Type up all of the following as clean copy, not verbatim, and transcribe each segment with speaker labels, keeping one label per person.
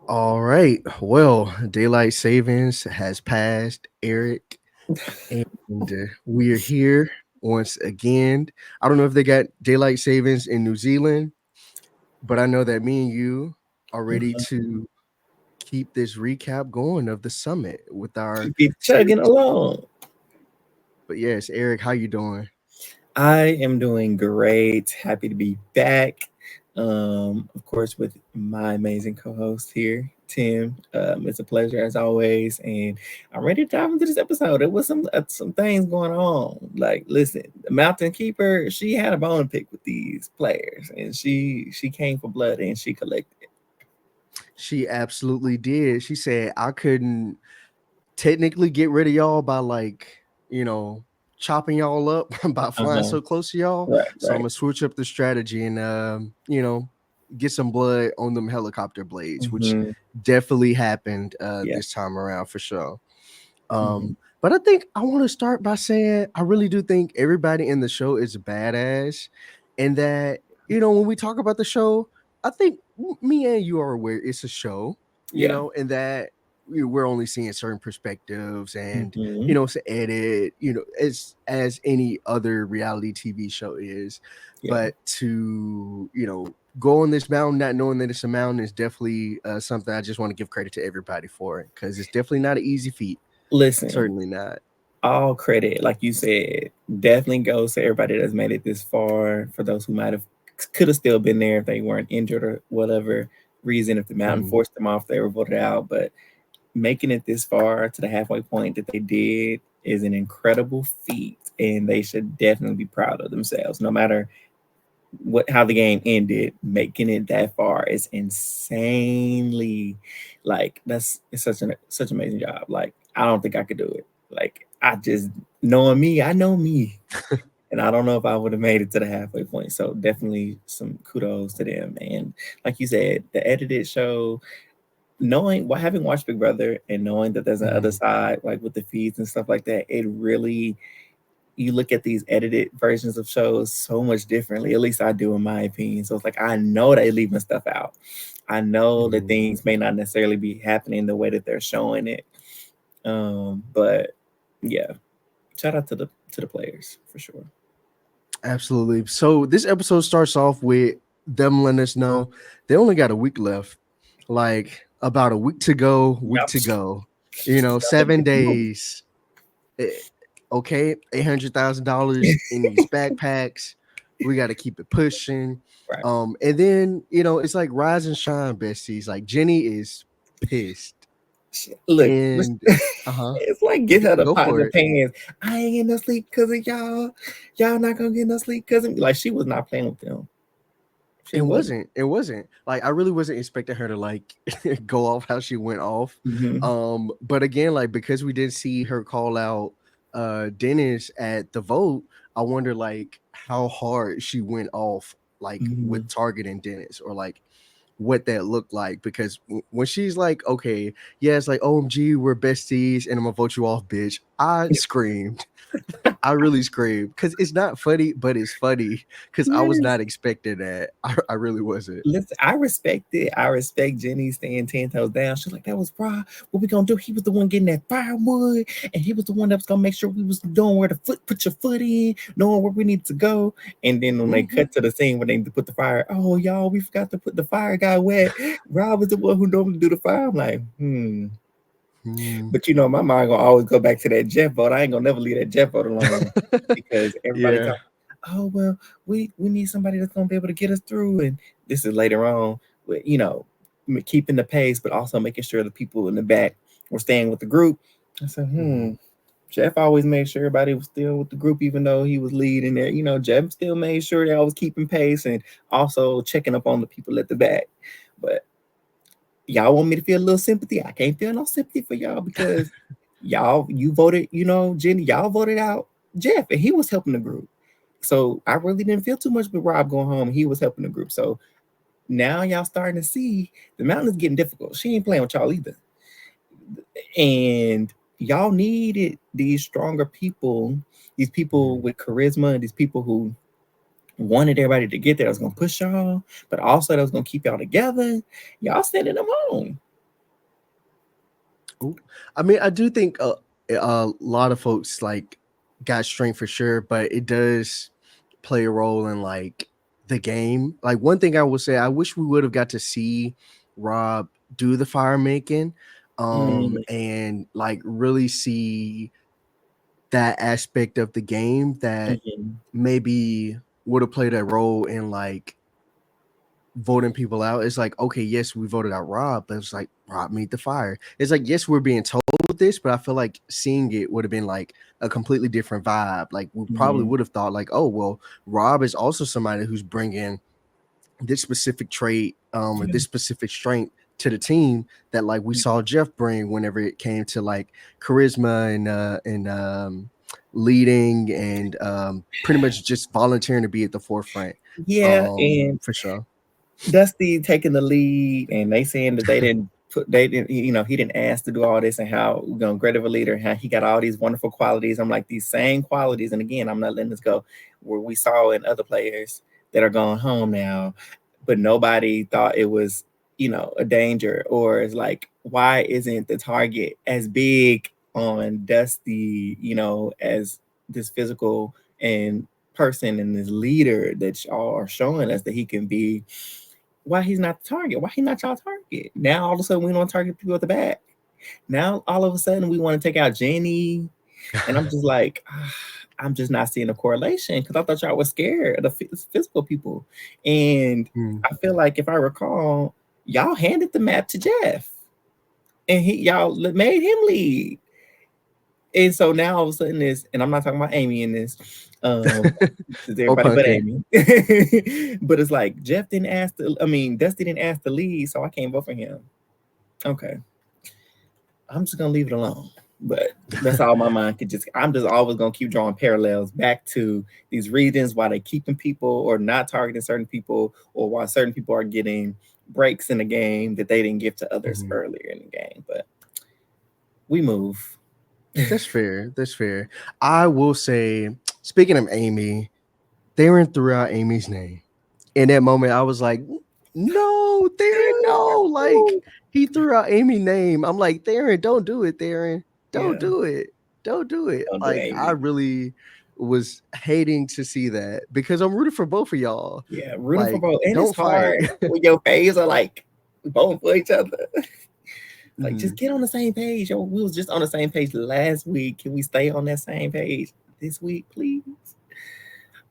Speaker 1: All right. Well, daylight savings has passed, Eric, and we are here once again. I don't know if they got daylight savings in New Zealand, but I know that me and you are ready
Speaker 2: Mhm.
Speaker 1: to keep this recap going of the summit with our
Speaker 2: Keep it chugging
Speaker 1: series.
Speaker 2: along.
Speaker 1: But yes, Eric, how you doing?
Speaker 2: I am doing great. Happy to be back. Of course, with my amazing co-host here, Tim. It's a pleasure as always, and I'm ready to dive into this episode. There was some things going on. Like, listen, the Mountain Keeper, she had a bone to pick with these players, and she came for blood and she collected.
Speaker 1: She absolutely did. She said I couldn't technically get rid of y'all by you know, chopping y'all up by
Speaker 2: Uh
Speaker 1: flying
Speaker 2: huh.
Speaker 1: so close to y'all.
Speaker 2: Right.
Speaker 1: So I'm
Speaker 2: Right.
Speaker 1: gonna switch up the strategy and get some blood on them helicopter blades, which
Speaker 2: Hmm.
Speaker 1: definitely happened
Speaker 2: Yeah.
Speaker 1: this time around for sure.
Speaker 2: Hmm.
Speaker 1: But I think I want to start by saying I really do think everybody in the show is badass, and that when we talk about the show, I think me and you are aware it's a show,
Speaker 2: Yeah.
Speaker 1: and that we're only seeing certain perspectives, and
Speaker 2: Hmm.
Speaker 1: it's an edit, as any other reality TV show is.
Speaker 2: Yeah.
Speaker 1: But to go on this mountain not knowing that it's a mountain is definitely something I just want to give credit to everybody for it, because it's definitely not an easy feat.
Speaker 2: Listen.
Speaker 1: Certainly not.
Speaker 2: All credit, like you said, definitely goes to everybody that's made it this far. For those who might have could have still been there if they weren't injured or whatever reason, if the mountain
Speaker 1: Mhm.
Speaker 2: forced them off, they were voted out. But making it this far to the halfway point that they did is an incredible feat, and they should definitely be proud of themselves. No matter what how the game ended, making it that far is insanely like that's it's such an amazing job. Like I don't think I could do it. Like I just knowing me, I know me. And I don't know if I would have made it to the halfway point. So definitely some kudos to them. And like you said, the edited show, knowing what having watched Big Brother and knowing that there's an other
Speaker 1: Mhm.
Speaker 2: side, like with the feeds and stuff like that, it really you look at these edited versions of shows so much differently. At least I do, in my opinion. So it's like I know they leaving stuff out. I know that
Speaker 1: Mhm.
Speaker 2: things may not necessarily be happening the way that they're showing it. But yeah, shout out to the players for sure.
Speaker 1: Absolutely. So this episode starts off with them letting us know they only got a week left. Like about a week to go, week
Speaker 2: Yep.
Speaker 1: to go.
Speaker 2: Y'all better
Speaker 1: 7
Speaker 2: get the move.
Speaker 1: days. Eh, Okay, $800,000 in these backpacks. We got to keep it pushing.
Speaker 2: Right.
Speaker 1: And then it's like rise and shine, besties. Like Jenny is pissed,
Speaker 2: Look,
Speaker 1: and uh-huh,
Speaker 2: it's like get her the
Speaker 1: go
Speaker 2: pot in
Speaker 1: for
Speaker 2: the
Speaker 1: it.
Speaker 2: pants. I ain't getting no sleep because of y'all. Y'all not gonna get no sleep because of me. Like she was not playing with them. She wasn't.
Speaker 1: It wasn't like I really wasn't expecting her to like go off how she went off.
Speaker 2: Hmm.
Speaker 1: But again, like because we didn't see her call out Dennis at the vote, I wonder like how hard she went off, like
Speaker 2: Hmm.
Speaker 1: with targeting Dennis, or like what that looked like, because when she's like, okay, yeah, it's like OMG, we're besties and I'm gonna vote you off, bitch, I screamed. I really screamed because it's not funny, but it's funny because I was
Speaker 2: Yes.
Speaker 1: not expecting that. I really wasn't.
Speaker 2: Listen, I respect it. I respect Jenny staying 10 toes down. She's like, that was Rob. What we gonna do? He was the one getting that firewood, and he was the one that was gonna make sure we was knowing where to put your foot in, knowing where we need to go. And then when they
Speaker 1: Mhm.
Speaker 2: cut to the scene where they need to put the fire, oh y'all, we forgot to put the fire guy wet. Rob was the one who normally do the fire. I'm like, hmm.
Speaker 1: Mm.
Speaker 2: But my mind gonna always go back to that Jeff vote. I ain't gonna never leave that Jeff vote alone because everybody
Speaker 1: Yeah.
Speaker 2: talk. Oh well, we need somebody that's gonna be able to get us through, and this is later on. With keeping the pace, but also making sure the people in the back were staying with the group. I said,
Speaker 1: Mhm.
Speaker 2: Jeff always made sure everybody was still with the group, even though he was leading there. Jeff still made sure they always keeping pace and also checking up on the people at the back. But y'all want me to feel a little sympathy? I can't feel no sympathy for y'all because you voted, Jenny, y'all voted out Jeff and he was helping the group. So I really didn't feel too much with Rob going home. He was helping the group. So now y'all starting to see the mountain is getting difficult. She ain't playing with y'all either. And y'all needed these stronger people, these people
Speaker 1: Mhm.
Speaker 2: with charisma, these people who wanted everybody to get there. I was gonna push y'all, but also that was gonna keep y'all together. Y'all sending them home.
Speaker 1: Ooh. I mean, I do think a lot of folks like got strength for sure, but it does play a role in like the game. Like one thing I will say, I wish we would have got to see Rob do the fire making,
Speaker 2: Mm,
Speaker 1: and like really see that aspect of the game that
Speaker 2: mhm.
Speaker 1: maybe would have played a role in like voting people out. It's like, okay, yes, we voted out Rob, but it's like Rob made the fire. It's like, yes, we're being told this, but I feel like seeing it would have been like a completely different vibe. Like we probably
Speaker 2: Mhm.
Speaker 1: would have thought like, oh well, Rob is also somebody who's bringing this specific trait, or
Speaker 2: Yeah.
Speaker 1: this specific strength to the team that like we saw Jeff bring whenever it came to like charisma and leading and pretty much just volunteering to be at the forefront.
Speaker 2: Yeah, and
Speaker 1: For sure.
Speaker 2: Dusty taking the lead, and they saying that they didn't, he didn't ask to do all this, and how great of a leader, how he got all these wonderful qualities. I'm like, these same qualities, and again, I'm not letting this go, where we saw in other players that are going home now, but nobody thought it was, a danger, or it's like, why isn't the target as big on Dusty, as this physical and person and this leader that y'all are showing us that he can be? Why he's not the target? Why he not y'all target? Now all of a sudden we want to target people at the back. Now all of a sudden we want to take out Jenny, and I'm just like, I'm just not seeing a correlation, because I thought y'all was scared of the physical people, and
Speaker 1: Hmm.
Speaker 2: I feel like if I recall, y'all handed the map to Jeff, and y'all made him lead. And so now all of a sudden this, and I'm not talking about Amy in this, um, it's
Speaker 1: Or
Speaker 2: everybody but
Speaker 1: punking.
Speaker 2: Amy. But it's like Jeff didn't ask the, I mean, Dusty didn't ask the lead, so I can't vote for him. Okay, I'm just gonna leave it alone. But that's all my mind could just. I'm just always gonna keep drawing parallels back to these reasons why they keeping people or not targeting certain people, or why certain people are getting breaks in the game that they didn't give to others
Speaker 1: Mhm.
Speaker 2: earlier in the game. But we move.
Speaker 1: That's fair. That's fair. I will say, speaking of Amy, Theron threw out Amy's name. In that moment, I was like, no, Theron, no. Like, he threw out Amy's name. I'm like, Theron, don't do it, Theron. Don't
Speaker 2: Yeah,
Speaker 1: do it. Don't do it.
Speaker 2: don't do
Speaker 1: Like, I
Speaker 2: Amy.
Speaker 1: really was hating to see that because I'm rooting for both of y'all.
Speaker 2: Yeah, rooting for
Speaker 1: Like,
Speaker 2: both, and it's
Speaker 1: don't fight.
Speaker 2: hard when your phase are like voting for each other. Like, just
Speaker 1: Mhm.
Speaker 2: get on the same page. Yo, we was just on the same page last week. Can we stay on that same page this week, please?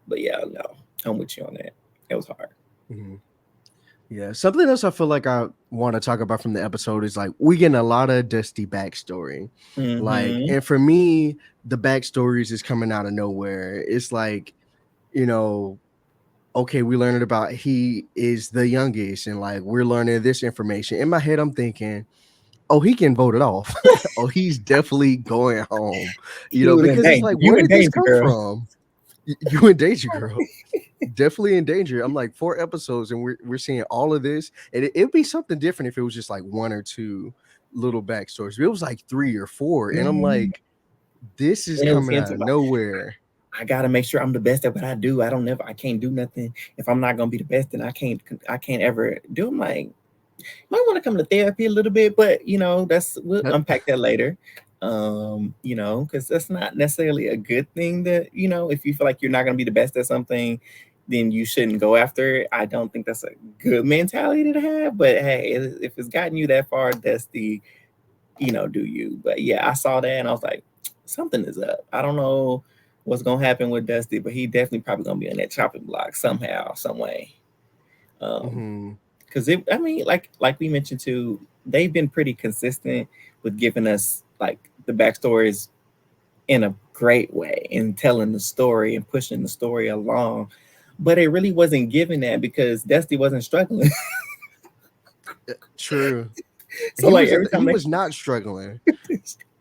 Speaker 2: But yeah, no, I'm with you on that. It was hard.
Speaker 1: Mhm. Yeah, something else I feel like I want to talk about from the episode is like we getting a lot of Dusty backstory. Like,
Speaker 2: Mm-hmm.
Speaker 1: and for me, the backstories is coming out of nowhere. It's like, you know, okay, we learned about he is the youngest, and like we're learning this information. In my head, I'm thinking, oh, he can vote it off. Oh, he's definitely going home.
Speaker 2: He was in
Speaker 1: Because it's
Speaker 2: danger.
Speaker 1: like,
Speaker 2: You
Speaker 1: where
Speaker 2: in
Speaker 1: did this
Speaker 2: danger,
Speaker 1: come
Speaker 2: girl.
Speaker 1: from? You in danger, girl. Definitely in danger. I'm like 4 episodes, and we're seeing all of this, and it'd be something different if it was just like one or two little backstories. But it was like 3 or 4, and I'm
Speaker 2: Mhm.
Speaker 1: like, this is
Speaker 2: And it was
Speaker 1: coming out
Speaker 2: hinted
Speaker 1: of
Speaker 2: like,
Speaker 1: nowhere.
Speaker 2: I gotta make sure I'm the best at what I do. I can't do nothing if I'm not gonna be the best. Then I can't ever do. I'm like, might want to come to therapy a little bit, but we'll
Speaker 1: Yep.
Speaker 2: unpack that later. Because that's not necessarily a good thing. That if you feel like you're not going to be the best at something, then you shouldn't go after it. I don't think that's a good mentality to have. But hey, if it's gotten you that far, that's the do you. But yeah, I saw that and I was like, something is up. I don't know what's gonna happen with Dusty, but he definitely probably gonna be on that chopping block somehow, some way. Um,
Speaker 1: Hmm.
Speaker 2: because I mean, like we mentioned too, they've been pretty consistent with giving us like the backstories in a great way and telling the story and pushing the story along. But it really wasn't given that because Dusty wasn't struggling.
Speaker 1: True.
Speaker 2: So like every
Speaker 1: He
Speaker 2: time they
Speaker 1: was not struggling.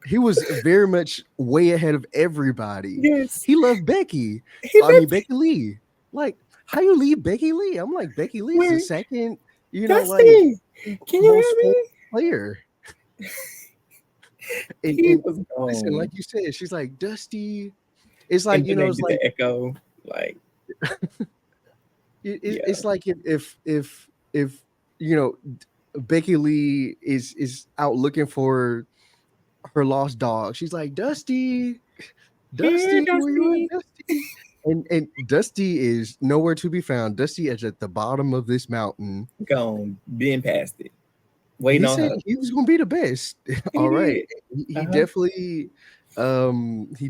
Speaker 1: He was very much way ahead of everybody.
Speaker 2: yes,
Speaker 1: He loved Becky.
Speaker 2: he
Speaker 1: I mean
Speaker 2: left
Speaker 1: Becky Lee. Like, how you leave Becky Lee? I'm like, Becky Lee is the
Speaker 2: where
Speaker 1: second, like
Speaker 2: Dusty, can you
Speaker 1: most
Speaker 2: hear
Speaker 1: spoiled
Speaker 2: me?
Speaker 1: player.
Speaker 2: He
Speaker 1: And
Speaker 2: was
Speaker 1: listen,
Speaker 2: gone.
Speaker 1: like you said, she's like Dusty. It's like,
Speaker 2: And then they
Speaker 1: it's
Speaker 2: did the
Speaker 1: like
Speaker 2: echo, like
Speaker 1: It's
Speaker 2: Yeah.
Speaker 1: like if you know Becky Lee is out looking for her lost dog. She's like, Dusty,
Speaker 2: Here,
Speaker 1: Dusty, where you at,
Speaker 2: Dusty.
Speaker 1: Dusty? And Dusty is nowhere to be found. Dusty is at the bottom of this mountain.
Speaker 2: Gone, been past it, waiting
Speaker 1: He
Speaker 2: on
Speaker 1: said
Speaker 2: her.
Speaker 1: he was gonna be the best.
Speaker 2: He
Speaker 1: All right.
Speaker 2: did.
Speaker 1: He
Speaker 2: Uh-huh.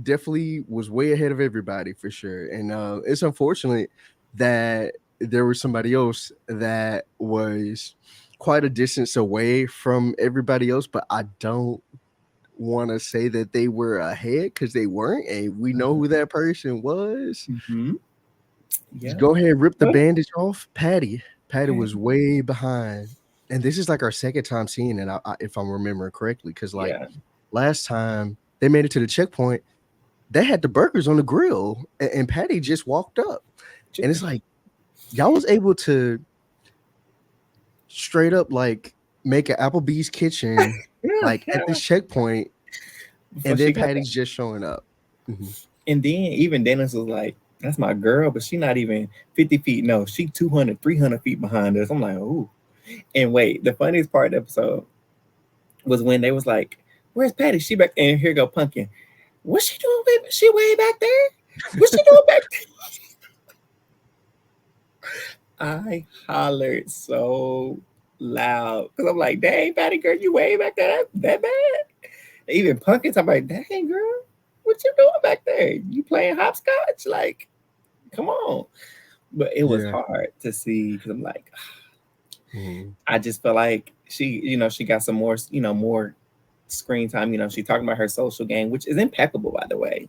Speaker 1: definitely was way ahead of everybody for sure. And it's unfortunate that there was somebody else that was quite a distance away from everybody else, but I don't want to say that they were ahead because they weren't, and we know who that person was.
Speaker 2: Mm-hmm.
Speaker 1: Just
Speaker 2: Yeah.
Speaker 1: go ahead and rip the
Speaker 2: Well,
Speaker 1: bandage off. Patty. Patty was
Speaker 2: Patty.
Speaker 1: way behind. And this is like our second time seeing it, if I'm remembering correctly. Because, like,
Speaker 2: Yeah.
Speaker 1: last time they made it to the checkpoint, they had the burgers on the grill, and Patty just walked up. And it's like, y'all was able to straight up, like, make an Applebee's kitchen,
Speaker 2: Yeah.
Speaker 1: like, at this checkpoint,
Speaker 2: Before
Speaker 1: and then
Speaker 2: she got there.
Speaker 1: Patty's just showing up. Mhm.
Speaker 2: And then even Dennis was like, that's my girl, but she not even 50 feet. No, she 200, 300 feet behind us. I'm like, ooh. And wait, the funniest part of the episode was when they was like, where's Patty? She back. And here go Pumpkin. What's she doing? She way back there? What's she doing back there? I hollered so loud. Because I'm like, dang, Patty girl, you way back there? That bad? Even Pumpkin's, I'm like, dang, girl, what you doing back there? You playing hopscotch? Like, come on. But it was
Speaker 1: Yeah.
Speaker 2: hard to see because I'm like,
Speaker 1: Mhm.
Speaker 2: I just feel like she got some more, more screen time. She talking about her social game, which is impeccable, by the way.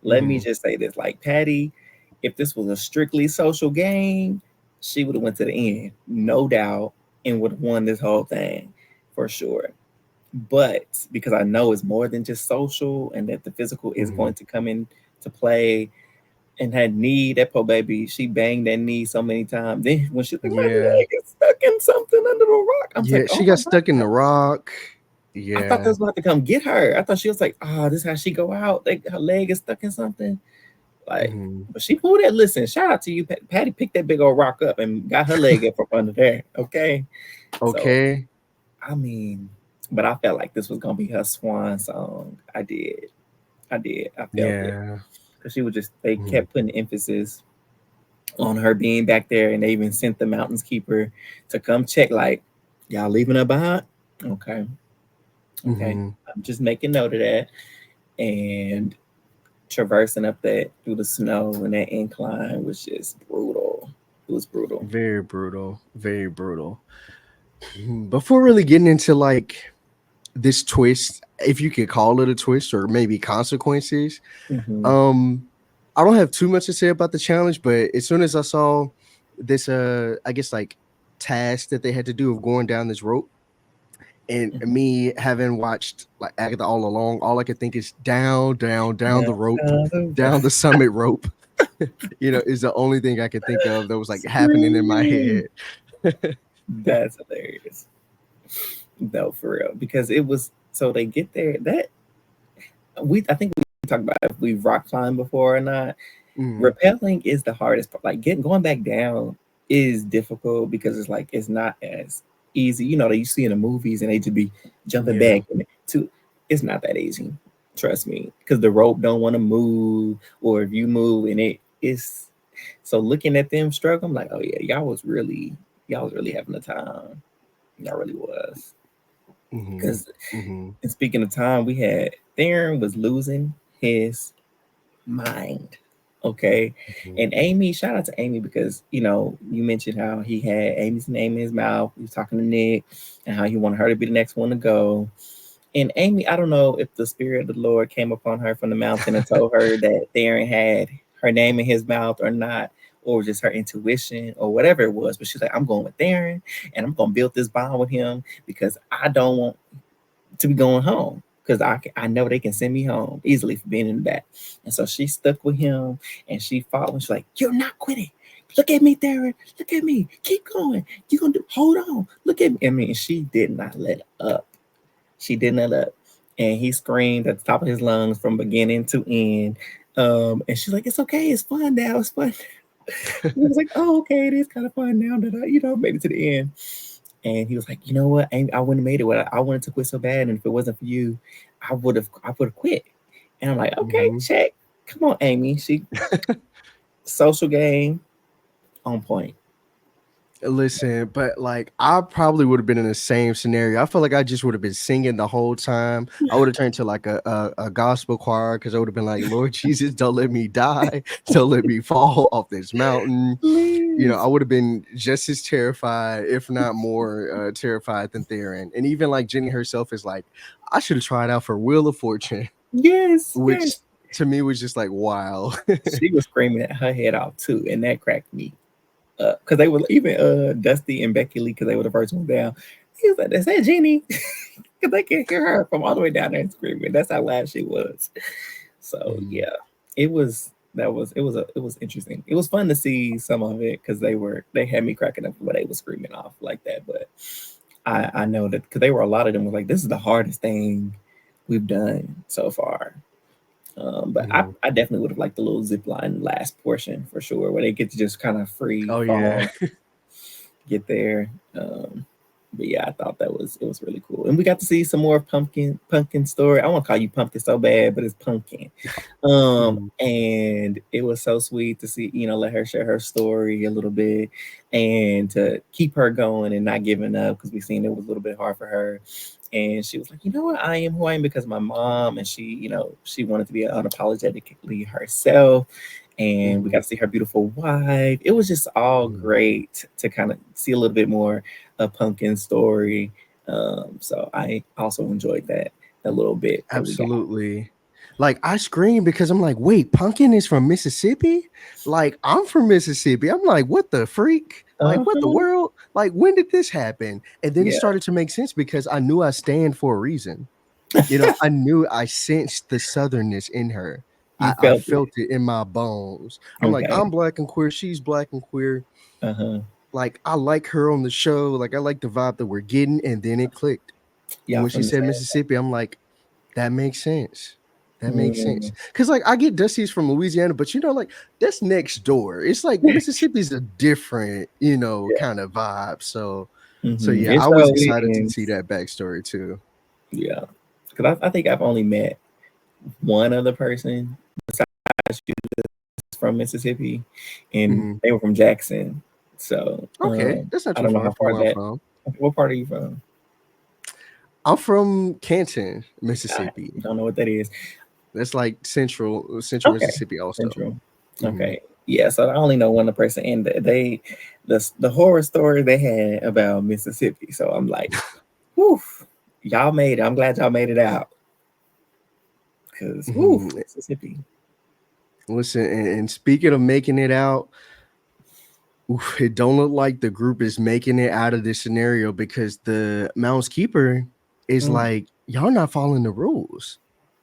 Speaker 2: Let me
Speaker 1: Mhm.
Speaker 2: just say this: like Patty, if this was a strictly social game, she would have went to the end, no doubt, and would have won this whole thing for sure. But because I know it's more than just social, and that the physical is going
Speaker 1: Mhm.
Speaker 2: to come into play, and had knee, that poor baby, she banged that knee so many times. Then when she like, my
Speaker 1: Yeah.
Speaker 2: leg is stuck in something under the rock, I was
Speaker 1: Yeah,
Speaker 2: like,
Speaker 1: she
Speaker 2: oh
Speaker 1: got
Speaker 2: my
Speaker 1: stuck in
Speaker 2: god.
Speaker 1: the rock.
Speaker 2: I thought they
Speaker 1: Yeah.
Speaker 2: was about to come get her. I thought she was like, oh, this is how she go out. Like her leg is stuck in something. Like,
Speaker 1: Mhm.
Speaker 2: but she pulled that. Listen, shout out to you, Patty. Picked that big old rock up and got her leg up from under there. Okay, so
Speaker 1: Okay.
Speaker 2: I mean, but I felt like this was gonna be her swan song. I did. I felt it
Speaker 1: Yeah.
Speaker 2: because she was just. They
Speaker 1: Mhm.
Speaker 2: kept putting emphasis on her being back there, and they even sent the mountains keeper to come check. Like, y'all leaving her behind? Okay, okay.
Speaker 1: Mhm.
Speaker 2: I'm just making note of that. And traversing up that through the snow and that incline was just brutal. It was brutal.
Speaker 1: Very brutal. Very brutal. Before really getting into like this twist, if you could call it a twist or maybe consequences,
Speaker 2: Hmm.
Speaker 1: um, I don't have too much to say about the challenge, but as soon as I saw this, I guess like task that they had to do of going down this rope, and
Speaker 2: Hmm.
Speaker 1: me having watched like Agatha all along, all I could think is down, down, down
Speaker 2: Now,
Speaker 1: the rope,
Speaker 2: the
Speaker 1: down the summit rope. Is the only thing I could think of that was like happening in my
Speaker 2: screaming.
Speaker 1: head.
Speaker 2: That's hilarious. No, for real. Because it was so they get there. That we I think we talked about if we rock climbed before or not.
Speaker 1: Mm,
Speaker 2: Rappelling is the hardest part. Like getting going back down is difficult because it's like it's not as easy. That you see in the movies and they just be jumping
Speaker 1: yeah,
Speaker 2: back and to it's not that easy. Trust me, because the rope don't want to move, or if you move and it is so looking at them struggle, I'm like, oh yeah, y'all was really having a time. Y'all really was.
Speaker 1: mhm,
Speaker 2: Because
Speaker 1: mhm,
Speaker 2: and speaking of time, we had Theron was losing his mind. Okay.
Speaker 1: mhm.
Speaker 2: And Amy, shout out to Amy because you mentioned how he had Amy's name in his mouth. He was talking to Nick and how he wanted her to be the next one to go. And Amy, I don't know if the spirit of the Lord came upon her from the mountain and told her that Theron had her name in his mouth or not, or just her intuition or whatever it was. But she's like, I'm going with Theron and I'm going to build this bond with him because I don't want to be going home because I know they can send me home easily for being in the back. And so she stuck with him and she fought and she's like, you're not quitting. Look at me, Darren. Look at me. Keep going. You're going to hold on. Look at me. I mean, she did not let up. She did not let up. And he screamed at the top of his lungs from beginning to end. And she's like, it's okay. It's fun now. It's fun. He was like, "Oh, okay, it is kind of fun now that I, made it to the end." And he was like, "You know what? I wouldn't have made it. I wanted to quit so bad, and if it wasn't for you, I would have quit." And I'm like, "Okay,
Speaker 1: Mhm.
Speaker 2: check. Come on, Amy. She social game on point."
Speaker 1: Listen, but like I probably would have been in the same scenario. I feel like I just would have been singing the whole time. I would have turned to like a gospel choir because I would have been like, Lord Jesus, don't let me die, don't let me fall off this mountain. I
Speaker 2: Please.
Speaker 1: would have been just as terrified, if not more terrified than Theron. And even like Jenny herself is like, I should have tried out for Wheel of Fortune,
Speaker 2: Yes,
Speaker 1: which
Speaker 2: yes.
Speaker 1: to me was just like, wow.
Speaker 2: She was screaming her head off too, and that cracked me up because they were even Dusty and Becky Lee because they were the first one down. He was like, "Is that Jenny?" Because they can hear her from all the way down there screaming. That's how loud she was. So
Speaker 1: Mhm,
Speaker 2: yeah, it was interesting. It was fun to see some of it because they had me cracking up when they were screaming off like that. But I know that because they were a lot of them was like, "This is the hardest thing we've done so far." But I,
Speaker 1: mhm.
Speaker 2: I definitely would have liked the little zip line last portion for sure, where they get to just kind of free
Speaker 1: Oh yeah.
Speaker 2: fall, get there. But yeah, I thought it was really cool, and we got to see some more pumpkin story. I want to call you pumpkin so bad, but it's pumpkin.
Speaker 1: Mhm,
Speaker 2: And it was so sweet to see, let her share her story a little bit, and to keep her going and not giving up because we seen it was a little bit hard for her. And she was like, "You know what? I am who I am because of my mom," and she wanted to be unapologetically herself. And we
Speaker 1: mhm,
Speaker 2: got to see her beautiful wife. It was just all
Speaker 1: mhm.
Speaker 2: great to kind of see a little bit more of Pumpkin's story. So I also enjoyed that little bit that we got.
Speaker 1: Absolutely. Like, I screamed because I'm like, "Wait, Pumpkin is from Mississippi? Like, I'm from Mississippi." I'm like, "What the freak? Like, what the
Speaker 2: Uh-huh.
Speaker 1: world? Like, when did this happen?" And then it
Speaker 2: Yeah,
Speaker 1: started to make sense because I knew I stand for a reason. I knew I sensed the southernness in her.
Speaker 2: you
Speaker 1: I
Speaker 2: felt it.
Speaker 1: felt it in my bones. I'm like,
Speaker 2: Okay.
Speaker 1: "I'm black and queer, she's black and queer."
Speaker 2: Uh-huh.
Speaker 1: Like, I like her on the show, like, I like the vibe that we're getting, and then it clicked.
Speaker 2: Y'all
Speaker 1: When she
Speaker 2: from the
Speaker 1: said
Speaker 2: same.
Speaker 1: Mississippi, I'm like, that makes sense. That makes sense.
Speaker 2: Mm,
Speaker 1: Cause like I get Dusty's from Louisiana, but like that's next door. It's like Mississippi's a different,
Speaker 2: yeah.
Speaker 1: kind of vibe. So
Speaker 2: Mm-hmm.
Speaker 1: yeah,
Speaker 2: It
Speaker 1: I was
Speaker 2: slowly
Speaker 1: excited to see
Speaker 2: ends.
Speaker 1: that backstory too.
Speaker 2: Yeah. Because I think I've only met one other person besides you that's from Mississippi, and
Speaker 1: Mhm.
Speaker 2: they were from Jackson. So
Speaker 1: Okay, that's not
Speaker 2: I
Speaker 1: too
Speaker 2: don't know
Speaker 1: far
Speaker 2: how
Speaker 1: from
Speaker 2: far
Speaker 1: where I'm
Speaker 2: that.
Speaker 1: from.
Speaker 2: What part are you from?
Speaker 1: I'm from Canton,
Speaker 2: I
Speaker 1: Mississippi.
Speaker 2: don't know what that is.
Speaker 1: That's like central
Speaker 2: Okay,
Speaker 1: Mississippi also.
Speaker 2: Central.
Speaker 1: Mhm.
Speaker 2: Okay, yeah. So I only know one other person, and the horror story they had about Mississippi. So I'm like, whew, y'all made it. I'm glad y'all made it out. Cause whew,
Speaker 1: Mhm.
Speaker 2: Mississippi.
Speaker 1: Listen, and speaking of making it out, oof, it don't look like the group is making it out of this scenario because the Mouse Keeper is
Speaker 2: Mm,
Speaker 1: like, y'all not following the rules.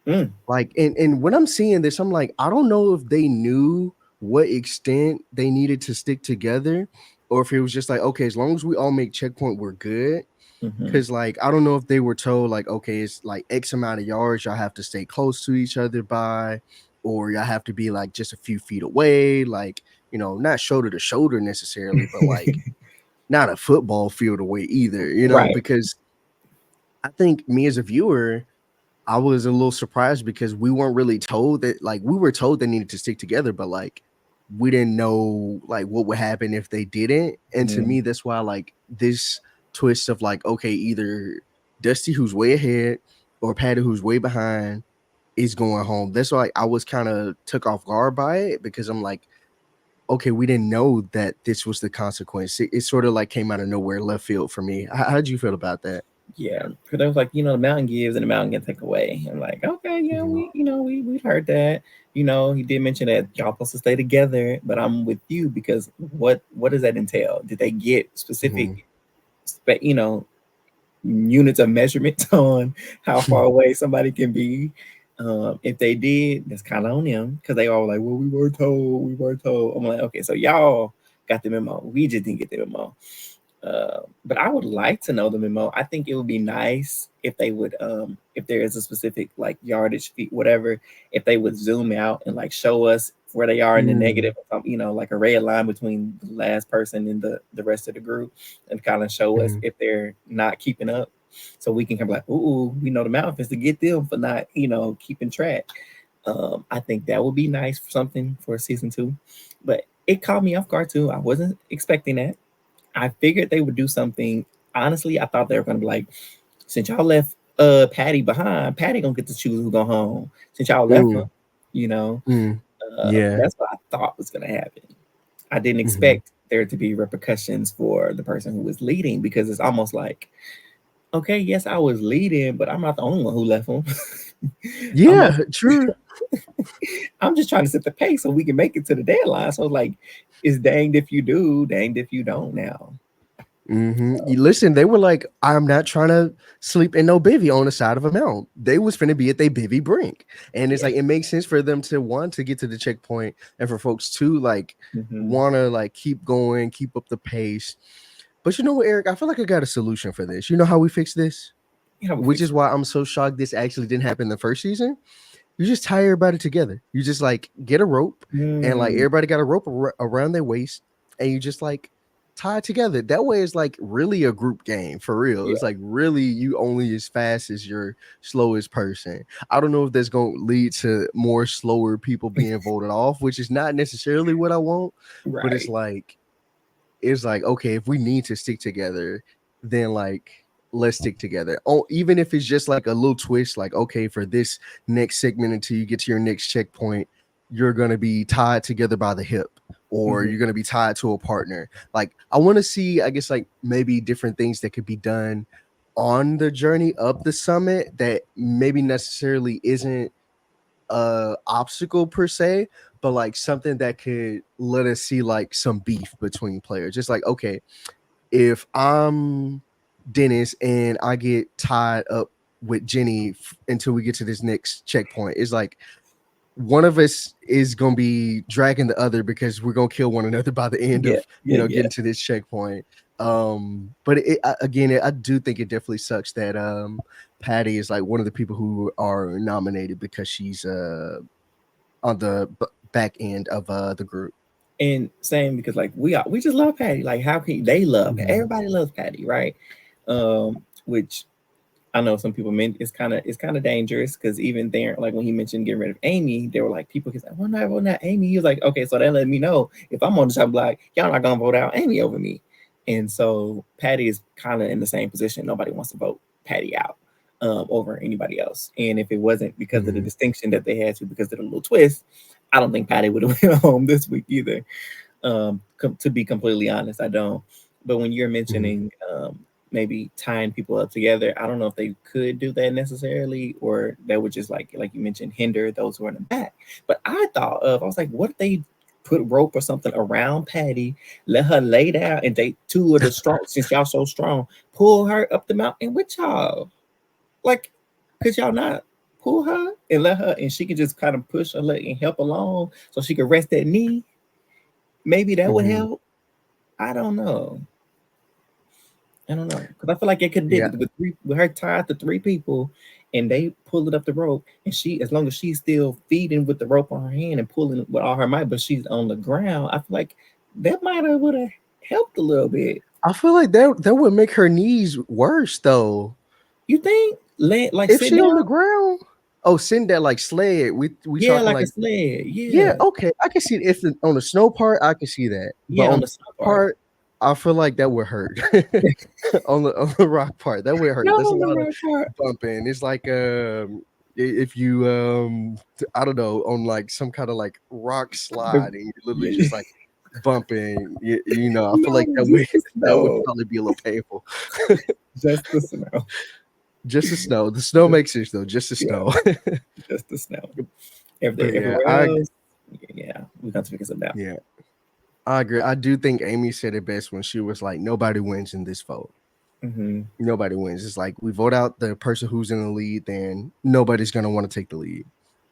Speaker 2: mm,
Speaker 1: Like, and when I'm seeing this, I'm like, I don't know if they knew what extent they needed to stick together, or if it was just like, okay, as long as we all make checkpoint, we're good.
Speaker 2: mm-hmm.
Speaker 1: Cause like I don't know if they were told like, okay, it's like X amount of yards y'all have to stay close to each other by, or y'all have to be like just a few feet away, like not shoulder to shoulder necessarily, but like not a football field away either,
Speaker 2: Right.
Speaker 1: because I think me as a viewer, I was a little surprised because we weren't really told that, like we were told they needed to stick together, but like we didn't know like what would happen if they didn't. And to
Speaker 2: Mm,
Speaker 1: me, that's why like this twist of like, okay, either Dusty who's way ahead or Patty who's way behind is going home. That's why I was kind of took off guard by it because I'm like, okay, we didn't know that this was the consequence. It sort of like came out of nowhere, left field for me. How'd you feel about that?
Speaker 2: yeah. Because I was like, the mountain gives and the mountain can take away. I'm like, okay, yeah,
Speaker 1: Mhm,
Speaker 2: we heard that. He did mention that y'all supposed to stay together, but I'm with you because what does that entail? Did they get specific,
Speaker 1: mhm.
Speaker 2: spe- you know, units of measurement on how far away somebody can be? If they did, that's kind of on them because they all like, well, we were told, we were told. I'm like, okay, so y'all got the memo. We just didn't get the memo. But I would like to know the memo. I think it would be nice if they would, if there is a specific like yardage feet, whatever, if they would zoom out and like show us where they are in the
Speaker 1: Mm,
Speaker 2: negative, like a red line between the last person and the rest of the group, and kind of show us
Speaker 1: mhm,
Speaker 2: if they're not keeping up, so we can come like, ooh, we know the mouth is to get them for not, keeping track. I think that would be nice for something for season two, but it caught me off guard too. I wasn't expecting that. I figured they would do something. Honestly, I thought they were gonna be like, since y'all left Patty behind, Patty gonna get to choose who go home. Since y'all left her,
Speaker 1: mm,
Speaker 2: you know,
Speaker 1: mm, yeah,
Speaker 2: that's what I thought was gonna happen. I didn't
Speaker 1: mhm.
Speaker 2: expect there to be repercussions for the person who was leading, because it's almost like, okay, yes, I was leading, but I'm not the only one who left him. I'm
Speaker 1: Yeah,
Speaker 2: also,
Speaker 1: true.
Speaker 2: I'm just trying to set the pace so we can make it to the deadline. So like, it's danged if you do, danged if you don't now.
Speaker 1: Mhm. You listen, they were like, "I'm not trying to sleep in no bivy on the side of a mountain." They was finna be at they bivy brink, and it's
Speaker 2: Yeah.
Speaker 1: like it makes sense for them to want to get to the checkpoint, and for folks to like
Speaker 2: Hmm.
Speaker 1: want to like keep going, keep up the pace. But you know what, Eric? I feel like I got a solution for this. You know how we fix this?
Speaker 2: Yeah, we
Speaker 1: Which
Speaker 2: fix
Speaker 1: is why I'm so shocked this actually didn't happen in the first season. You just tie everybody together. You just like get a rope,
Speaker 2: it.
Speaker 1: and like
Speaker 2: Mm,
Speaker 1: everybody got a rope around their waist, and you just like tie it together. That way, it's like really a group game for real.
Speaker 2: yeah.
Speaker 1: It's like really you only as fast as your slowest person. I don't know if that's going to lead to more slower people being voted off, which is not necessarily what I want, but
Speaker 2: Right.
Speaker 1: it's like okay, if we need to stick together, then like let's stick together. Oh, even if it's just like a little twist, like okay, for this next segment until you get to your next checkpoint, you're gonna be tied together by the hip, or
Speaker 2: Hmm.
Speaker 1: you're gonna be tied to a partner. Like I want to see, I guess, like maybe different things that could be done on the journey up the summit that maybe necessarily isn't a obstacle per se, but like something that could let us see like some beef between players. Just like, okay, if I'm Dennis and I get tied up with Jenny until we get to this next checkpoint, it's like one of us is gonna be dragging the other because we're gonna kill one another by the end
Speaker 2: Yeah.
Speaker 1: of
Speaker 2: Yeah. Yeah.
Speaker 1: getting to this checkpoint. But I do think it definitely sucks that Patty is like one of the people who are nominated because she's on the back end of the group.
Speaker 2: And same, because like we just love Patty. Like, how can they love
Speaker 1: Mhm.
Speaker 2: everybody loves Patty, right? Which I know some people meant it's kind of dangerous, because even there, like when he mentioned getting rid of Amy, they were like, people can say, well, not Amy. He was like, okay, so that let me know if I'm on the top block, y'all not gonna vote out Amy over me. And so Patty is kind of in the same position. Nobody wants to vote Patty out over anybody else. And if it wasn't because of the
Speaker 1: Mhm.
Speaker 2: distinction that they had to, because of the little twist, I don't think Patty would have went home this week either. To be completely honest, I don't. But when you're
Speaker 1: Mhm.
Speaker 2: mentioning maybe tying people up together, I don't know if they could do that necessarily, or that would just, like you mentioned, hinder those who are in the back. But I was like, what if they put rope or something around Patty, let her lay down, and they two of the strong, since y'all so strong, pull her up the mountain with y'all. Like, could y'all not pull her and let her, and she could just kind of push her leg and help along so she could rest that knee? Maybe that would
Speaker 1: Mhm.
Speaker 2: help. I don't know. I don't know, because I feel like they could have did
Speaker 1: Yeah,
Speaker 2: it with her tied to three people, and they pull it up the rope, and she, as long as she's still feeding with the rope on her hand and pulling with all her might, but she's on the ground. I feel like that might have would have helped a little bit.
Speaker 1: I feel like that would make her knees worse though.
Speaker 2: You think? Like
Speaker 1: If
Speaker 2: sit
Speaker 1: she on the
Speaker 2: down?
Speaker 1: ground, oh, send that like sled. We
Speaker 2: Yeah,
Speaker 1: talking
Speaker 2: like a
Speaker 1: like
Speaker 2: sled.
Speaker 1: yeah,
Speaker 2: Yeah,
Speaker 1: okay. I can see if on the snow part, I can see that, but
Speaker 2: yeah,
Speaker 1: on
Speaker 2: on
Speaker 1: the
Speaker 2: the snow
Speaker 1: rock
Speaker 2: part.
Speaker 1: part, I feel like that would hurt. On the rock part, that would hurt.
Speaker 2: Not
Speaker 1: That's a
Speaker 2: on the
Speaker 1: lot of
Speaker 2: right part.
Speaker 1: bumping. It's like if you I don't know, on like some kind of like rock
Speaker 2: The,
Speaker 1: slide and you're literally
Speaker 2: yeah.
Speaker 1: just like bumping. I feel like
Speaker 2: No, just the
Speaker 1: that would
Speaker 2: snow.
Speaker 1: probably be a little painful.
Speaker 2: Just the snow.
Speaker 1: Just the snow. The snow
Speaker 2: Just,
Speaker 1: makes sense though. Just the
Speaker 2: yeah,
Speaker 1: snow.
Speaker 2: just the snow.
Speaker 1: But yeah,
Speaker 2: Everywhere else, yeah, we got to figure something out.
Speaker 1: yeah, I agree. I do think Amy said it best when she was like, "Nobody wins in this vote.
Speaker 2: Hmm.
Speaker 1: Nobody wins. It's like we vote out the person who's in the lead, then nobody's gonna want to take the lead.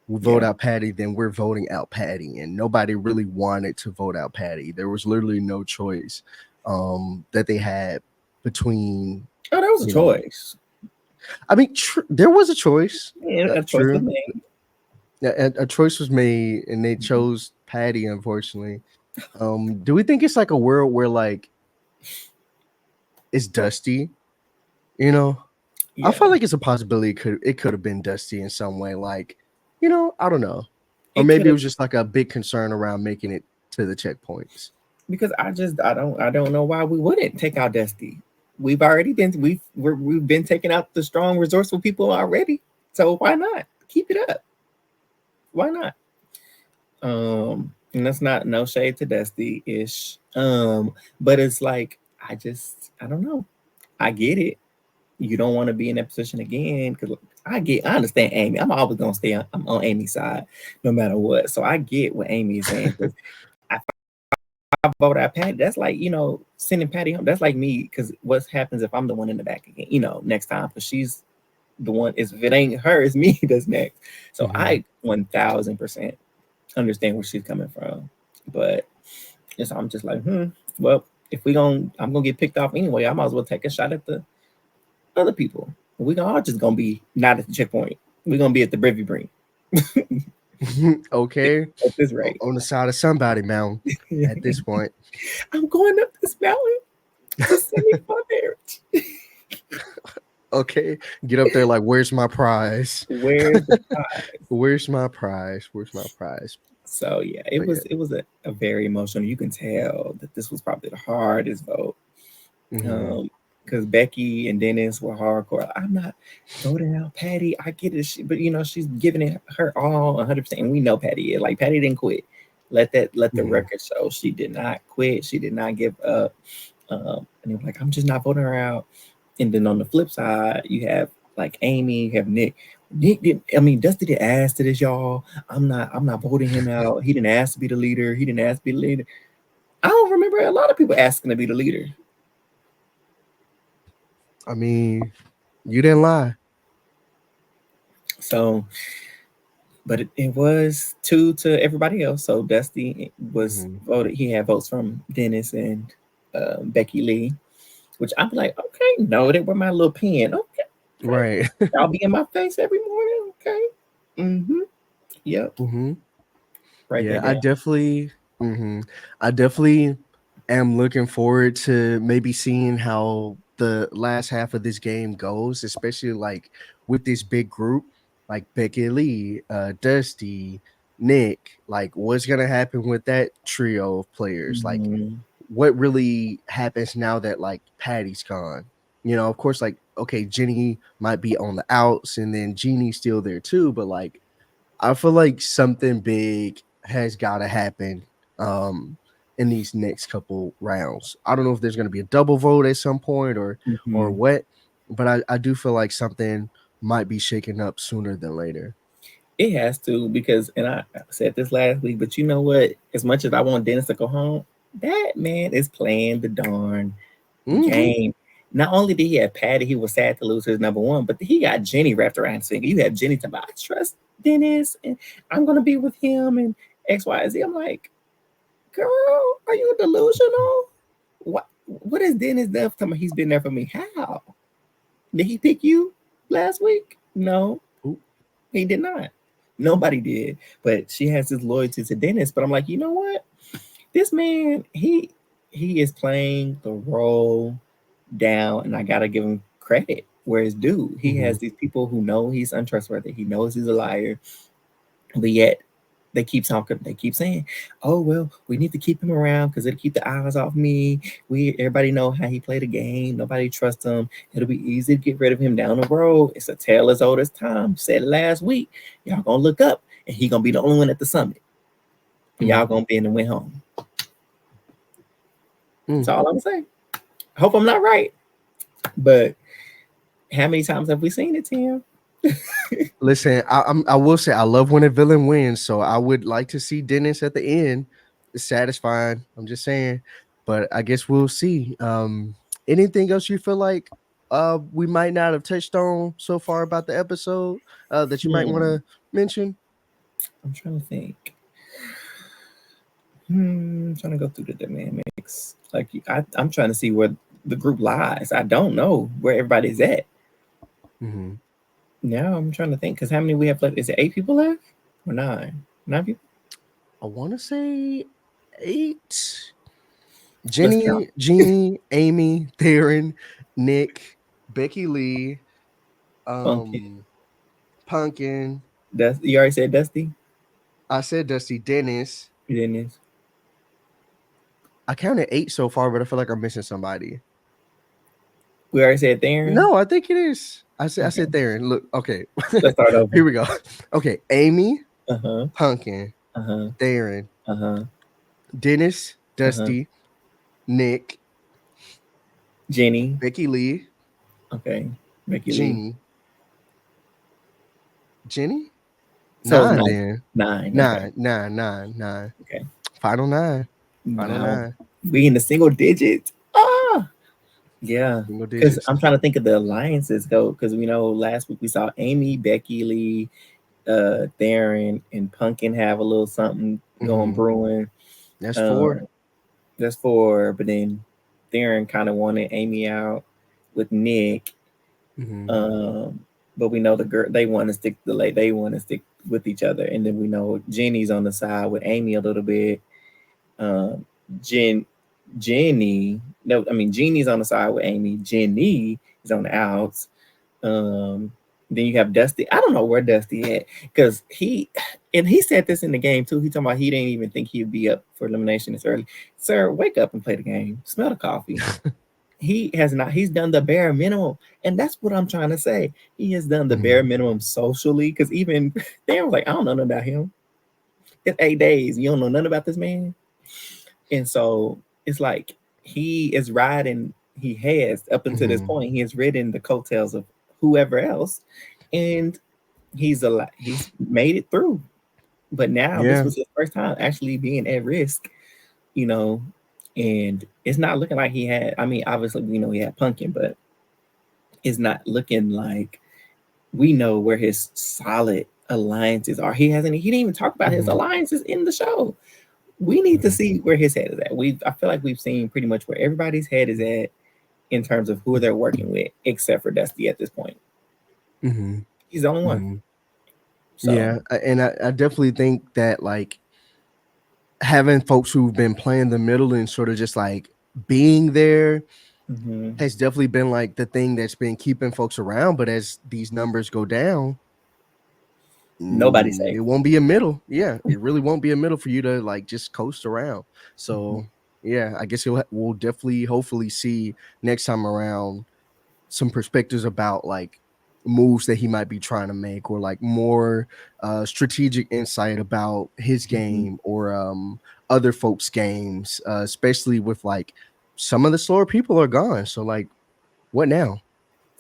Speaker 1: We vote
Speaker 2: Yeah.
Speaker 1: out Patty, then we're voting out Patty, and nobody really wanted to vote out Patty. There was literally no choice that they had between,
Speaker 2: Oh, that was a
Speaker 1: you know.
Speaker 2: choice.
Speaker 1: I mean, there was a choice.
Speaker 2: Yeah, a choice was
Speaker 1: True.
Speaker 2: made.
Speaker 1: Yeah, a choice was made, and they
Speaker 2: Mhm.
Speaker 1: chose Patty, unfortunately. Do we think it's like a world where like it's Dusty? You know, I
Speaker 2: Yeah,
Speaker 1: feel like it's a possibility. It could have been Dusty in some way. Like, I don't know, or
Speaker 2: it could
Speaker 1: maybe it
Speaker 2: have
Speaker 1: was just like a big concern around making it to the checkpoints.
Speaker 2: because I don't know why we wouldn't take out Dusty. We've been taking out the strong, resourceful people already. So why not keep it up? Why not? And that's not no shade to Dusty ish. But it's like I don't know. I get it. You don't want to be in that position again because I understand Amy. I'm always gonna I'm on Amy's side no matter what. So I get what Amy is saying because I vote out Patty. That's like sending Patty home. That's like me because what happens if I'm the one in the back again? Next time because she's the one. If it ain't her, it's me that's next. So
Speaker 1: Hmm.
Speaker 2: I 1,000% understand where she's coming from, but I'm just like, well, if I'm gonna get picked off anyway. I might as well take a shot at the other people. We all just gonna be not at the checkpoint. We're gonna be at the Brivy Brink
Speaker 1: Okay,
Speaker 2: at this rate.
Speaker 1: on the side of somebody, man. At this point,
Speaker 2: I'm going up this mountain to send me my marriage.
Speaker 1: okay, get up there like, where's my prize?
Speaker 2: Where's the prize?
Speaker 1: Where's my prize? Where's my prize?
Speaker 2: So yeah, it
Speaker 1: But
Speaker 2: was
Speaker 1: yeah.
Speaker 2: it was a very emotional. You can tell that this was probably the hardest vote.
Speaker 1: Hmm.
Speaker 2: Because Becky and Dennis were hardcore. I'm not voting out Patty. I get it, but she's giving it her all 100%. And we know Patty is like Patty didn't quit. Let the
Speaker 1: Hmm.
Speaker 2: record show she did not quit. She did not give up. And they're like, I'm just not voting her out. And then on the flip side, you have like Amy, you have Nick. Nick didn't. I mean, Dusty didn't ask to this, y'all. I'm not voting him out. He didn't ask to be the leader. He didn't ask to be the leader. I don't remember a lot of people asking to be the leader.
Speaker 1: I mean, you didn't lie.
Speaker 2: So but it was two to everybody else. So Dusty was
Speaker 1: Hmm.
Speaker 2: voted. He had votes from Dennis and Becky Lee, which I'm like, okay, noted with my little pen. Okay, okay.
Speaker 1: Right.
Speaker 2: Y'all be in my face every morning. Okay. Mm-hmm. Yep.
Speaker 1: Hmm.
Speaker 2: Write
Speaker 1: Yeah,
Speaker 2: that
Speaker 1: I
Speaker 2: down.
Speaker 1: definitely, I definitely am looking forward to maybe seeing how the last half of this game goes, especially like with this big group, like Becky Lee, Dusty, Nick. Like, what's gonna happen with that trio of players? Like,
Speaker 2: Mm-hmm.
Speaker 1: what really happens now that like Patty's gone? Of course, like okay, Jenny might be on the outs, and then Jeannie's still there too, but like I feel like something big has got to happen in these next couple rounds. I don't know if there's going to be a double vote at some point or
Speaker 2: Mm-hmm.
Speaker 1: what, but I do feel like something might be shaken up sooner than later.
Speaker 2: It has to because, and I said this last week, but you know what? As much as I want Dennis to go home, that man is playing the darn
Speaker 1: Hmm.
Speaker 2: game. Not only did he have Patty, he was sad to lose his number one, but he got Jenny wrapped around his finger. You have Jenny talking about, I trust Dennis and I'm gonna be with him and X, Y, Z. I'm like, girl, are you delusional? What has Dennis done for me? He's been there for me. How? Did he pick you last week? No, he did not. Nobody did. But she has this loyalty to Dennis. But I'm like, you know what? This man, he is playing the role down, and I gotta give him credit where it's due. He
Speaker 1: Hmm.
Speaker 2: has these people who know he's untrustworthy. He knows he's a liar, but yet they keep talking. They keep saying, "Oh well, we need to keep him around because it'll keep the eyes off me. Everybody know how he played the game. Nobody trusts him. It'll be easy to get rid of him down the road. It's a tale as old as time." Said last week, y'all gonna look up, and he gonna be the only one at the summit. And y'all gonna be in the win home. That's all I'm saying. I hope I'm not right, but how many times have we seen it, Tim?
Speaker 1: Listen, I will say I love when a villain wins, so I would like to see Dennis at the end. It's satisfying. I'm just saying, but I guess we'll see. Anything else you feel like we might not have touched on so far about the episode that you might want
Speaker 2: Hmm.
Speaker 1: to mention?
Speaker 2: I'm trying to think. I'm trying to go through the dynamics. Like I'm trying to see where the group lies. I don't know where everybody's at.
Speaker 1: Hmm.
Speaker 2: Now I'm trying to think because how many we have left? Is it 8 people left or nine? 9 people?
Speaker 1: I want to say 8.
Speaker 2: Let's count.
Speaker 1: Jenny, Jeannie, Amy, Theron, Nick, Becky Lee,
Speaker 2: Pumpkin.
Speaker 1: um, Pumpkin.
Speaker 2: You already said Dusty?
Speaker 1: I said Dusty, Dennis.
Speaker 2: You didn't.
Speaker 1: I counted 8 so far, but I feel like I'm missing somebody.
Speaker 2: We already said Theron.
Speaker 1: No, I think it is. I said
Speaker 2: Okay.
Speaker 1: Theron. Look, okay.
Speaker 2: Let's start over.
Speaker 1: Here we go. Okay, Amy,
Speaker 2: Uh-huh.
Speaker 1: Pumpkin,
Speaker 2: Uh-huh.
Speaker 1: Theron,
Speaker 2: Uh-huh.
Speaker 1: Dennis,
Speaker 2: Uh-huh.
Speaker 1: Dusty, Nick,
Speaker 2: Jenny.
Speaker 1: Becky Lee,
Speaker 2: Okay. Becky Lee.
Speaker 1: Jeannie, Jenny.
Speaker 2: So it's
Speaker 1: 9
Speaker 2: nine.
Speaker 1: then.
Speaker 2: Nine. Okay.
Speaker 1: 9, 9, 9, 9.
Speaker 2: Okay.
Speaker 1: Final 9. Final
Speaker 2: Wow.
Speaker 1: 9.
Speaker 2: We in the single digits. Ah. Yeah.
Speaker 1: Single
Speaker 2: Because
Speaker 1: digits.
Speaker 2: I'm trying to think of the alliances go. Because we know last week we saw Amy, Becky Lee, Theron, and Pumpkin have a little something going
Speaker 1: Mhm.
Speaker 2: brewing.
Speaker 1: That's
Speaker 2: Uh,
Speaker 1: 4.
Speaker 2: that's four. But then Theron kind of wanted Amy out with Nick.
Speaker 1: Mhm.
Speaker 2: Um, but we know the girl they want to stick the late they want to stick with each other, and then we know Jenny's on the side with Amy a little bit. Um, Jen Jenny no, I mean Jeannie's on the side with Amy. Jenny is on the outs. Um, then you have Dusty. I don't know where Dusty at because he said this in the game too. He talking about he didn't even think he'd be up for elimination this early. Sir, wake up and play the game. Smell the coffee. He has not. He's done the bare minimum, and that's what I'm trying to say. He has done the bare
Speaker 1: Mhm.
Speaker 2: minimum socially because even they was like, I don't know nothing about him. It's 8 days. You don't know nothing about this man, and so it's like he is riding. He has up until this
Speaker 1: Mhm.
Speaker 2: point. He has ridden the coattails of whoever else, and he's made it through. But now this
Speaker 1: Yeah.
Speaker 2: was his first time actually being at risk, you know, and it's not looking like he had. I mean, obviously we know he had Pumpkin, but it's not looking like we know where his solid alliances are. He didn't even talk about his
Speaker 1: Mhm.
Speaker 2: alliances in the show. We need to
Speaker 1: Mhm.
Speaker 2: see where his head is at. I feel like we've seen pretty much where everybody's head is at in terms of who they're working with, except for Dusty at this point.
Speaker 1: Mhm.
Speaker 2: He's the only one.
Speaker 1: Mhm.
Speaker 2: So
Speaker 1: Yeah, and I definitely think that, like, having folks who've been playing the middle and sort of just, like, being there
Speaker 2: mhm.
Speaker 1: has definitely been, like, the thing that's been keeping folks around, but as these numbers go down,
Speaker 2: Nobody's safe.
Speaker 1: it won't be a middle. Yeah, it really won't be a middle for you to, like, just coast around.
Speaker 2: Mhm.
Speaker 1: So, yeah, I guess we'll definitely hopefully see next time around some perspectives about, like, moves that he might be trying to make, or like more strategic insight about his
Speaker 2: Mhm.
Speaker 1: game, or other folks games, especially with, like, some of the slower people are gone, so, like, what now?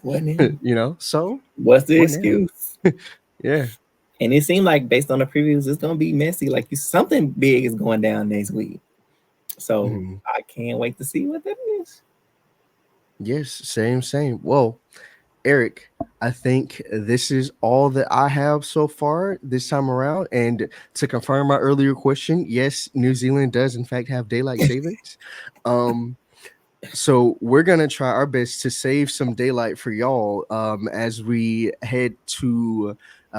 Speaker 2: What now?
Speaker 1: So
Speaker 2: What's the
Speaker 1: what now?
Speaker 2: excuse?
Speaker 1: Yeah.
Speaker 2: And it seemed like based on the previews, it's gonna be messy. Like something big is going down next week. So
Speaker 1: Mhm.
Speaker 2: I can't wait to see what that is.
Speaker 1: Yes, same. Well, Eric, I think this is all that I have so far this time around. And to confirm my earlier question, yes, New Zealand does in fact have daylight savings. Um, so we're gonna try our best to save some daylight for y'all, as we head to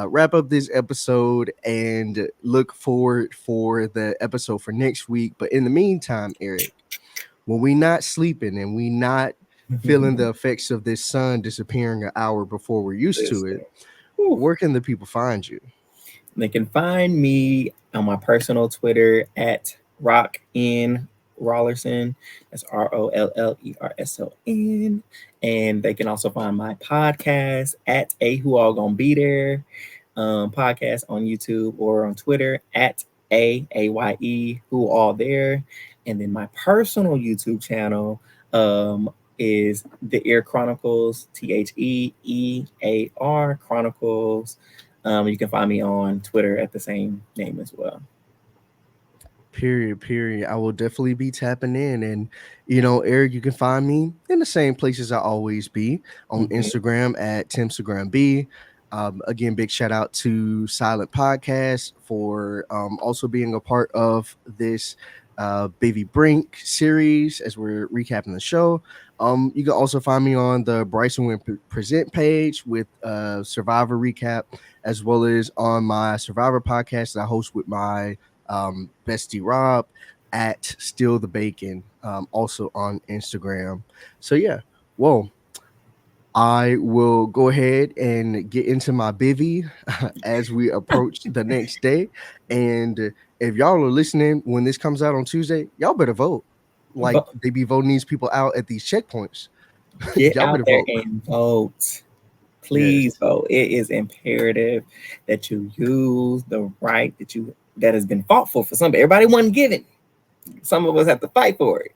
Speaker 1: wrap up this episode and look forward for the episode for next week. But in the meantime, Eric, when we not sleeping and we not feeling the effects of this sun disappearing an hour before we're used to
Speaker 2: Listen,
Speaker 1: it,
Speaker 2: whew.
Speaker 1: where can the people find you?
Speaker 2: They can find me on my personal Twitter at Rockin Rollerson. That's ROLLERSON. And they can also find my podcast at A Who All Gonna Be There podcast on YouTube or on Twitter at AAYE Who All There. And then my personal YouTube channel is The Ear Chronicles, THEEAR Chronicles. You can find me on Twitter at the same name as well.
Speaker 1: Period. I will definitely be tapping in. And, Eric, you can find me in the same places I always be, on
Speaker 2: Mhm.
Speaker 1: Instagram at TimSagramB. Again, big shout out to Silent Podcast for also being a part of this Bivy Brink series as we're recapping the show. You can also find me on the Bryson Wynn Present page with Survivor recap, as well as on my Survivor podcast that I host with my Bestie Rob, at Still the Bacon, also on Instagram. So yeah, well, I will go ahead and get into my bivy as we approach the next day. And if y'all are listening when this comes out on Tuesday, y'all better vote. Like
Speaker 2: Vo-
Speaker 1: they be voting these people out at these checkpoints.
Speaker 2: Get
Speaker 1: Y'all
Speaker 2: out
Speaker 1: better
Speaker 2: there
Speaker 1: vote.
Speaker 2: and vote.
Speaker 1: Yes.
Speaker 2: Please vote. It is imperative that you use the right that has been fought for some. Everybody wasn't given. Some of us have to fight for it.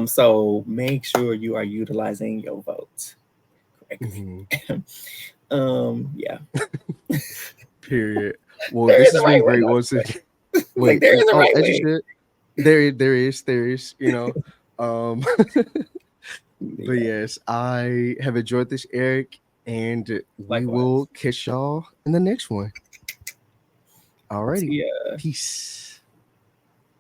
Speaker 2: So make sure you are utilizing your vote correctly.
Speaker 1: Mhm.
Speaker 2: Yeah.
Speaker 1: Period. Well,
Speaker 2: There
Speaker 1: this
Speaker 2: is a
Speaker 1: has been
Speaker 2: right way.
Speaker 1: great
Speaker 2: No,
Speaker 1: once again.
Speaker 2: like
Speaker 1: Wait,
Speaker 2: there is a
Speaker 1: oh,
Speaker 2: right
Speaker 1: as you
Speaker 2: way.
Speaker 1: should. There is, but
Speaker 2: Yeah.
Speaker 1: yes, I have enjoyed this, Eric, and we will
Speaker 2: Likewise.
Speaker 1: catch y'all in the next one. Alrighty.
Speaker 2: See ya.
Speaker 1: Peace.